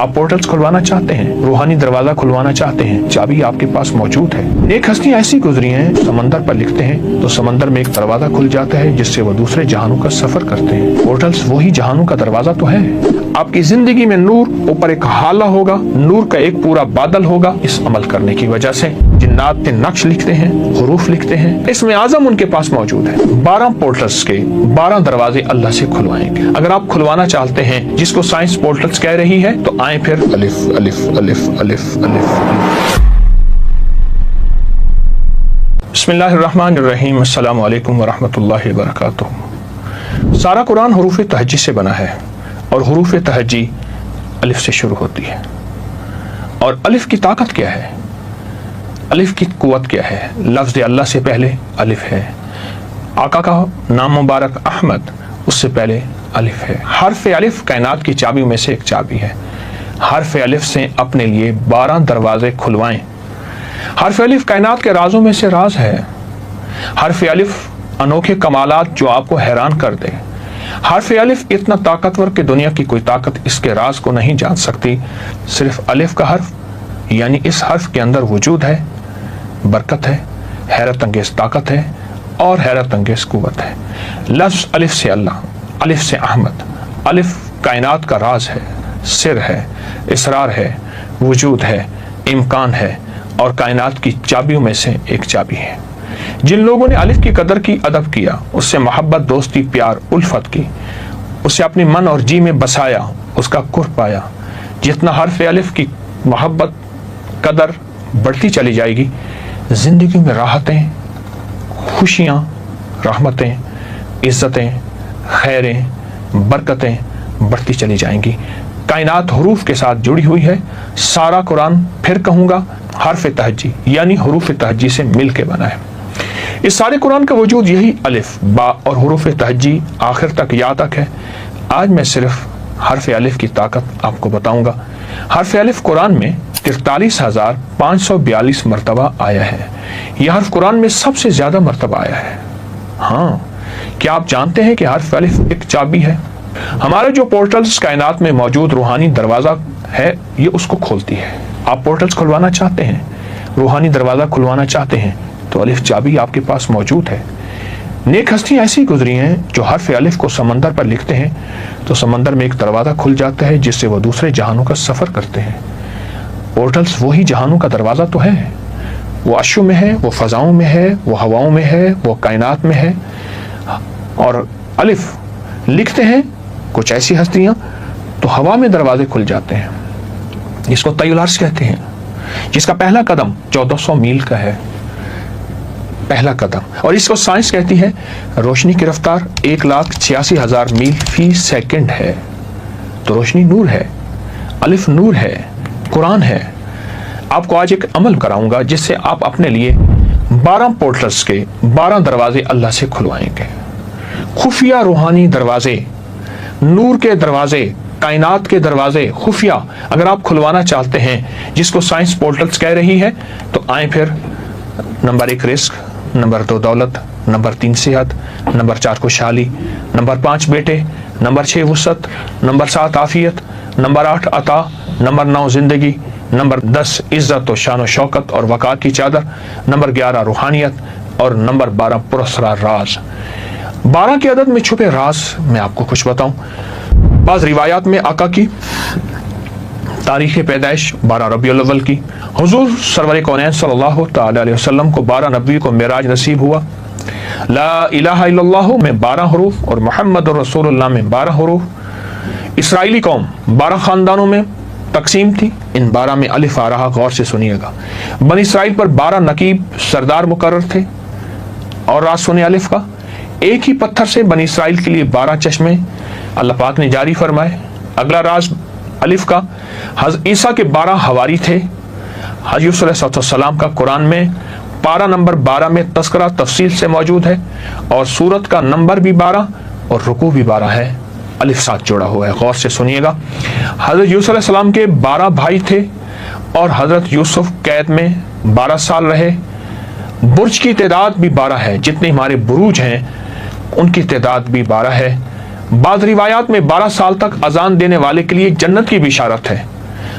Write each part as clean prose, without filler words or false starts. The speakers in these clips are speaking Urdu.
آپ پورٹلز کھلوانا چاہتے ہیں، روحانی دروازہ کھلوانا چاہتے ہیں، چابی آپ کے پاس موجود ہے۔ ایک ہستی ایسی گزری ہیں، سمندر پر لکھتے ہیں تو سمندر میں ایک دروازہ کھل جاتا ہے جس سے وہ دوسرے جہانوں کا سفر کرتے ہیں۔ پورٹلز وہی جہانوں کا دروازہ تو ہے۔ آپ کی زندگی میں نور، اوپر ایک حالہ ہوگا، نور کا ایک پورا بادل ہوگا۔ اس عمل کرنے کی وجہ سے جنات نے نقش لکھتے ہیں، حروف لکھتے ہیں، اسم اعظم ان کے پاس موجود ہے۔ 12 پورٹلز کے 12 دروازے اللہ سے کھلوائیں گے۔ اگر آپ کھلوانا چاہتے ہیں جس کو سائنس پورٹلز کہہ رہی ہے تو آئیں پھر الف الف الف الف الف۔ بسم اللہ الرحمن الرحیم۔ السلام علیکم ورحمۃ اللہ وبرکاتہ۔ سارا قرآن حروف تہجی سے بنا ہے اور حروف تہجی الف سے شروع ہوتی ہے۔ اور الف کی طاقت کیا ہے؟ الف کی قوت کیا ہے؟ لفظ اللہ سے پہلے الف ہے، آقا کا نام مبارک احمد، اس سے پہلے الف ہے۔ حرف الف کائنات کی چابیوں میں سے ایک چابی ہے۔ حرف الف سے اپنے لیے 12 دروازے کھلوائیں۔ حرف الف کائنات کے رازوں میں سے راز ہے۔ حرف الف انوکھے کمالات جو آپ کو حیران کر دے۔ حرف الف اتنا طاقتور کہ دنیا کی کوئی طاقت اس کے راز کو نہیں جان سکتی۔ صرف الف کا حرف، یعنی اس حرف کے اندر وجود ہے، برکت ہے، حیرت انگیز طاقت ہے اور حیرت انگیز قوت ہے۔ لفظ الف سے اللہ، الف سے احمد، الف کائنات کا راز ہے، سر ہے، اسرار ہے، وجود ہے، امکان ہے اور کائنات کی چابیوں میں سے ایک چابی ہے۔ جن لوگوں نے الف کی قدر کی، ادب کیا، اس سے محبت، دوستی، پیار، الفت کی، اسے اپنی من اور جی میں بسایا، اس کا قرب پایا، جتنا حرف الف کی محبت، قدر بڑھتی چلی جائے گی، زندگی میں راحتیں، خوشیاں، رحمتیں، عزتیں، خیریں، برکتیں بڑھتی چلی جائیں گی۔ کائنات حروف کے ساتھ جڑی ہوئی ہے۔ سارا قرآن، پھر کہوں گا، حرف تہجی یعنی حروف تہجی سے مل کے بنا ہے۔ اس سارے قرآن کا وجود یہی الف، با اور حروف تہجی آخر تک یا تک ہے۔ آج میں صرف حرف الف کی طاقت آپ کو بتاؤں گا۔ حرف الف قرآن میں 43,542 مرتبہ آیا ہے۔ یہ حرف قرآن میں سب سے زیادہ مرتبہ آیا ہے۔ ہاں، کیا آپ جانتے ہیں کہ حرف الف ایک چابی ہے؟ ہمارے جو پورٹلز کائنات میں موجود روحانی دروازہ ہے، یہ اس کو کھولتی ہے۔ آپ پورٹلز کھلوانا چاہتے ہیں، روحانی دروازہ کھلوانا چاہتے ہیں تو الف چابی آپ کے پاس موجود ہے۔ نیک ہستی ایسی گزری ہیں جو حرف الف کو سمندر پر لکھتے ہیں تو سمندر میں ایک دروازہ کھل جاتا ہے جس سے وہ دوسرے جہانوں کا سفر کرتے ہیں۔ پورٹلز وہی جہانوں کا دروازہ تو ہے۔ وہ عرشوں میں ہے، وہ فضاؤں میں ہے، وہ ہواؤں میں ہے، وہ کائنات میں ہے۔ اور الف لکھتے ہیں کچھ ایسی ہستیاں تو ہوا میں دروازے کھل جاتے ہیں، جس کو طی العرش کہتے ہیں، جس کا پہلا قدم 1400 میل کا ہے، پہلا قدم۔ اور اس کو سائنس کہتی ہے روشنی کی رفتار 1,86,000 میل فی سیکنڈ ہے۔ تو روشنی نور ہے، الف نور ہے، قرآن ہے۔ آپ کو آج ایک عمل کراؤں گا جس سے آپ اپنے لیے 12 پورٹلز کے 12 دروازے اللہ سے کھلوائیں گے۔ خفیہ روحانی دروازے، نور کے دروازے، کائنات کے دروازے خفیہ اگر آپ کھلوانا چاہتے ہیں جس کو سائنس پورٹلز کہہ رہی ہے تو آئیں پھر۔ نمبر 1 رزق، نمبر 2 دولت، نمبر 3 صحت، نمبر 4 خوشحالی، نمبر 5 بیٹے، نمبر 6 وسعت، نمبر 7 عافیت، نمبر 8 عطا، نمبر 9 زندگی، نمبر 10 عزت و شان و شوکت اور وقار کی چادر، نمبر 11 روحانیت اور نمبر 12 پراسرار راز۔ 12 کے عدد میں چھپے راز میں آپ کو کچھ بتاؤں۔ بعض روایات میں آقا کی تاریخ پیدائش 12 ربیع الاول کی، حضور سرور کونین صلی اللہ تعالی علیہ وسلم کو 12 نبی کو معراج نصیب ہوا۔ لا الہ الا اللہ میں 12 حروف اور محمد رسول اللہ میں 12 حروف۔ اسرائیلی قوم 12 خاندانوں میں تقسیم تھی، ان 12 میں الف آ رہا، غور سے سنیے گا۔ بنی اسرائیل پر 12 نقیب سردار مقرر تھے اور راز سنے الف کا۔ ایک ہی پتھر سے بنی اسرائیل کے لیے 12 چشمے اللہ پاک نے جاری فرمائے۔ اگلا راز الف کا، حضرت عیسیٰ کے 12 حواری تھے۔ حضرت یوسف علیہ السلام کا قرآن میں پارہ نمبر 12 میں تذکرہ تفصیل سے موجود ہے اور سورت کا نمبر بھی 12 اور رکوع بھی 12 ہے، الف ساتھ جوڑا ہوا ہے، غور سے سنیے گا۔ حضرت یوسف علیہ السلام کے 12 بھائی تھے اور حضرت یوسف قید میں 12 سال رہے۔ برج کی تعداد بھی 12 ہے، جتنے ہمارے بروج ہیں ان کی تعداد بھی 12 ہے۔ بعض روایات میں 12 سال تک اذان دینے والے کے لیے جنت کی بشارت ہے۔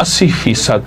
80%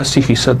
80%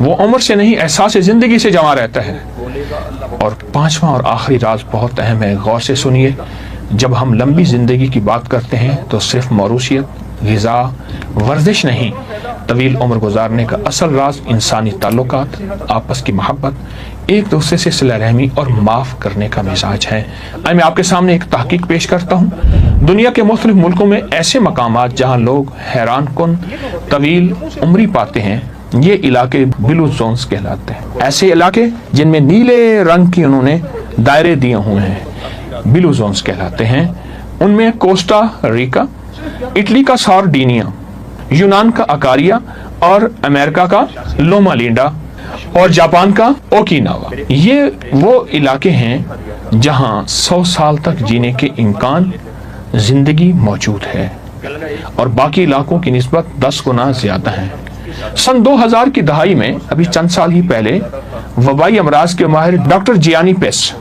وہ عمر سے نہیں احساس زندگی سے جمع رہتا ہے۔ اور پانچواں اور آخری راز بہت اہم ہے، غور سے سنیے۔ جب ہم لمبی زندگی کی بات کرتے ہیں تو صرف موروثیت، غذا، ورزش نہیں، طویل عمر گزارنے کا اصل راز انسانی تعلقات، آپس کی محبت، ایک دوسرے سے صلہ رحمی اور معاف کرنے کا مزاج ہے۔ میں آپ کے سامنے ایک تحقیق پیش کرتا ہوں۔ دنیا کے مختلف ملکوں میں ایسے مقامات جہاں لوگ حیران کن طویل عمری پاتے ہیں، یہ علاقے بلو زونز کہلاتے ہیں۔ ایسے علاقے جن میں نیلے رنگ کی انہوں نے دائرے دیے ہوئے ہیں بلو زونز کہلاتے ہیں۔ ان میں کوسٹا ریکا، اٹلی کا سارڈینیا، یونان کا اکاریا اور امریکہ کا لوما لینڈا اور جاپان کا اوکیناوا۔ یہ وہ علاقے ہیں جہاں 100 سال تک جینے کے امکان زندگی موجود ہے اور باقی علاقوں کی نسبت 10 گنا زیادہ ہیں۔ سن 2000 کی دہائی میں، ابھی چند سال ہی پہلے، وبائی امراض کے ماہر ڈاکٹر جیانی پیس،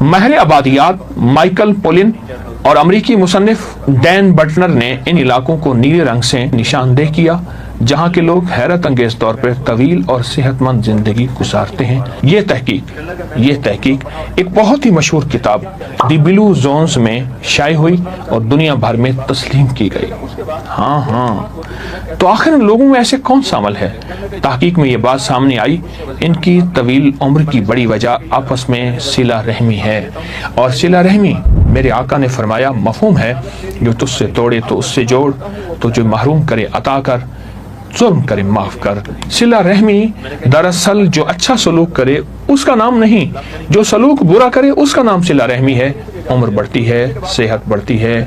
ماہر آبادیات مائیکل پولن اور امریکی مصنف ڈین بٹنر نے ان علاقوں کو نیلے رنگ سے نشاندہ کیا جہاں کے لوگ حیرت انگیز طور پر طویل اور صحت مند زندگی گزارتے ہیں۔ یہ تحقیق ایک بہت ہی مشہور کتاب دی بلو زونز میں شائع ہوئی اور دنیا بھر میں تسلیم کی گئی۔ ہاں تو آخر ان لوگوں میں ایسے کون سا عمل ہے؟ تحقیق میں یہ بات سامنے آئی، ان کی طویل عمر کی بڑی وجہ آپس میں صلہ رحمی ہے، اور صلہ رحمی میرے آقا نے فرمایا مفہوم ہے، جو تجھ سے توڑے تو اس سے جوڑ، تو جو محروم کرے عطا کر، ظلم کرے معاف کر۔ صلہ رحمی دراصل جو اچھا سلوک کرے اس کا نام نہیں، جو سلوک برا کرے اس کا نام صلہ رحمی ہے۔ عمر بڑھتی ہے، صحت بڑھتی ہے،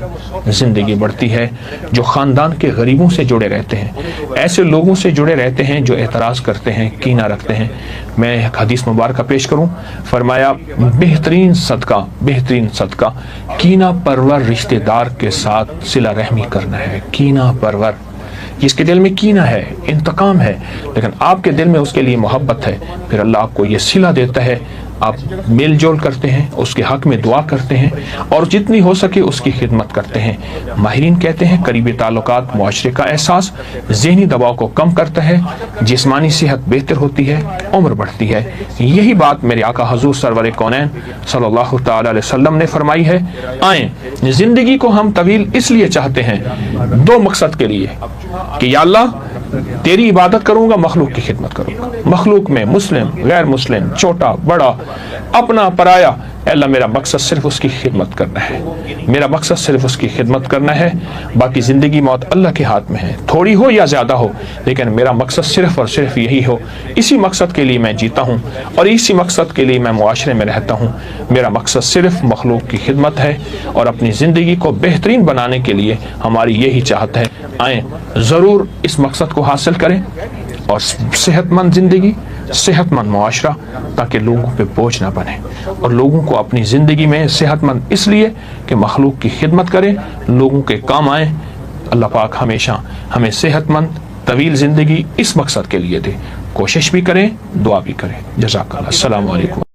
زندگی بڑھتی ہے۔ جو خاندان کے غریبوں سے جڑے رہتے ہیں، ایسے لوگوں سے جڑے رہتے ہیں جو اعتراض کرتے ہیں، کینہ رکھتے ہیں۔ میں ایک حدیث مبارکہ پیش کروں، فرمایا بہترین صدقہ کینہ پرور رشتہ دار کے ساتھ صلہ رحمی کرنا ہے۔ کینہ پرور، جس کے دل میں کینہ ہے، انتقام ہے، لیکن آپ کے دل میں اس کے لیے محبت ہے، پھر اللہ آپ کو یہ صلہ دیتا ہے، آپ میل جول کرتے ہیں، اس کے حق میں دعا کرتے ہیں اور جتنی ہو سکے اس کی خدمت کرتے ہیں۔ ماہرین کہتے ہیں قریبی تعلقات معاشرے کا احساس، ذہنی دباؤ کو کم کرتا ہے، جسمانی صحت بہتر ہوتی ہے، عمر بڑھتی ہے۔ یہی بات میرے آقا حضور سرور کونین صلی اللہ تعالی علیہ وسلم نے فرمائی ہے۔ آئیں، زندگی کو ہم طویل اس لیے چاہتے ہیں، 2 مقصد کے لیے، کہ یا اللہ تیری عبادت کروں گا، مخلوق کی خدمت کروں گا۔ مخلوق میں مسلم، غیر مسلم، چھوٹا بڑا، اپنا پرایا، اے اللہ میرا مقصد صرف اس کی خدمت کرنا ہے، میرا مقصد صرف اس کی خدمت کرنا ہے۔ باقی زندگی موت اللہ کے ہاتھ میں ہے، تھوڑی ہو یا زیادہ ہو، لیکن میرا مقصد صرف اور صرف یہی ہو۔ اسی مقصد کے لیے میں جیتا ہوں اور اسی مقصد کے لیے میں معاشرے میں رہتا ہوں۔ میرا مقصد صرف مخلوق کی خدمت ہے اور اپنی زندگی کو بہترین بنانے کے لیے ہماری یہی چاہت ہے۔ آئیں ضرور اس مقصد کو حاصل کریں اور صحت مند زندگی، صحت مند معاشرہ، تاکہ لوگوں پہ بوجھ نہ بنے، اور لوگوں کو اپنی زندگی میں صحت مند اس لیے کہ مخلوق کی خدمت کریں، لوگوں کے کام آئیں۔ اللہ پاک ہمیشہ ہمیں صحت مند طویل زندگی اس مقصد کے لیے دے۔ کوشش بھی کریں، دعا بھی کریں۔ جزاک اللہ۔ السلام علیکم۔